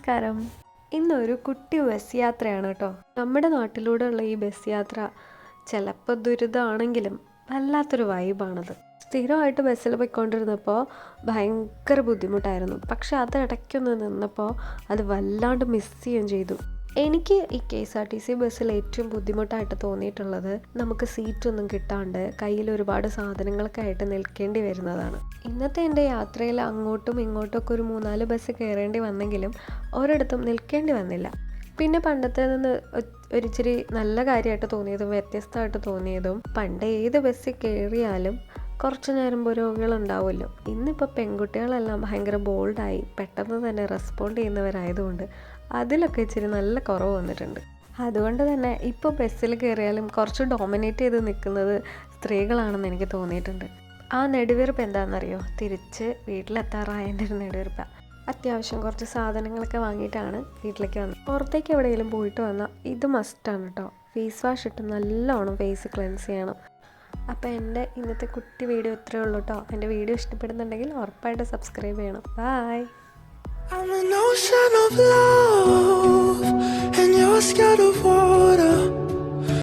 നമസ്കാരം. ഇന്നൊരു കുട്ടി ബസ് യാത്രയാണ് കേട്ടോ. നമ്മുടെ നാട്ടിലൂടെയുള്ള ഈ ബസ് യാത്ര ചിലപ്പോൾ ദുരിതമാണെങ്കിലും വല്ലാത്തൊരു വൈബാണത്. സ്ഥിരമായിട്ട് ബസ്സിൽ പോയിക്കൊണ്ടിരുന്നപ്പോൾ ഭയങ്കര ബുദ്ധിമുട്ടായിരുന്നു. പക്ഷെ അത് ഇടയ്ക്കൊന്ന് നിന്നപ്പോൾ അത് വല്ലാണ്ട് മിസ് ചെയ്യുകയും ചെയ്തു. എനിക്ക് ഈ KSRTC ബസ്സിൽ ഏറ്റവും ബുദ്ധിമുട്ടായിട്ട് തോന്നിയിട്ടുള്ളത് നമുക്ക് സീറ്റൊന്നും കിട്ടാണ്ട് കയ്യിൽ ഒരുപാട് സാധനങ്ങളൊക്കെ ആയിട്ട് നിൽക്കേണ്ടി വരുന്നതാണ്. ഇന്നത്തെ എൻ്റെ യാത്രയിൽ അങ്ങോട്ടും ഇങ്ങോട്ടുമൊക്കെ ഒരു 3-4 ബസ് കയറേണ്ടി വന്നെങ്കിലും ഒരിടത്തും നിൽക്കേണ്ടി വന്നില്ല. പിന്നെ പണ്ടത്തെ നിന്ന് ഒരിച്ചിരി നല്ല കാര്യമായിട്ട് തോന്നിയതും വ്യത്യസ്തമായിട്ട് തോന്നിയതും പണ്ട് ഏത് ബസ്സിൽ കയറിയാലും കുറച്ച് നേരം പുരോഗികളുണ്ടാവുമല്ലോ. ഇന്നിപ്പോൾ പെൺകുട്ടികളെല്ലാം ഭയങ്കര ബോൾഡായി പെട്ടെന്ന് തന്നെ റെസ്പോണ്ട് ചെയ്യുന്നവരായതുകൊണ്ട് അതിലൊക്കെ ഇച്ചിരി നല്ല കുറവ് വന്നിട്ടുണ്ട്. അതുകൊണ്ട് തന്നെ ഇപ്പോൾ ബസ്സിൽ കയറിയാലും കുറച്ച് ഡോമിനേറ്റ് ചെയ്ത് നിൽക്കുന്നത് സ്ത്രീകളാണെന്ന് എനിക്ക് തോന്നിയിട്ടുണ്ട്. ആ നെടുവീർപ്പ് എന്താണെന്നറിയോ? തിരിച്ച് വീട്ടിലെത്താറായതിൻ്റെ ഒരു നെടുവീർപ്പാണ്. അത്യാവശ്യം കുറച്ച് സാധനങ്ങളൊക്കെ വാങ്ങിയിട്ടാണ് വീട്ടിലേക്ക് വന്നത്. പുറത്തേക്ക് എവിടെയെങ്കിലും പോയിട്ട് വന്നാൽ ഇത് മസ്റ്റാണ് കേട്ടോ. ഫേസ് വാഷ് ഇട്ട് നല്ലോണം ഫേസ് ക്ലെൻസ് ചെയ്യണം. അപ്പോൾ എൻ്റെ ഇന്നത്തെ കുട്ടി വീഡിയോ ഇത്രയേ ഉള്ളൂ കേട്ടോ. എൻ്റെ വീഡിയോ ഇഷ്ടപ്പെടുന്നുണ്ടെങ്കിൽ ഉറപ്പായിട്ട് സബ്സ്ക്രൈബ് ചെയ്യണം. By. I'm an ocean of love, and you're scared of water.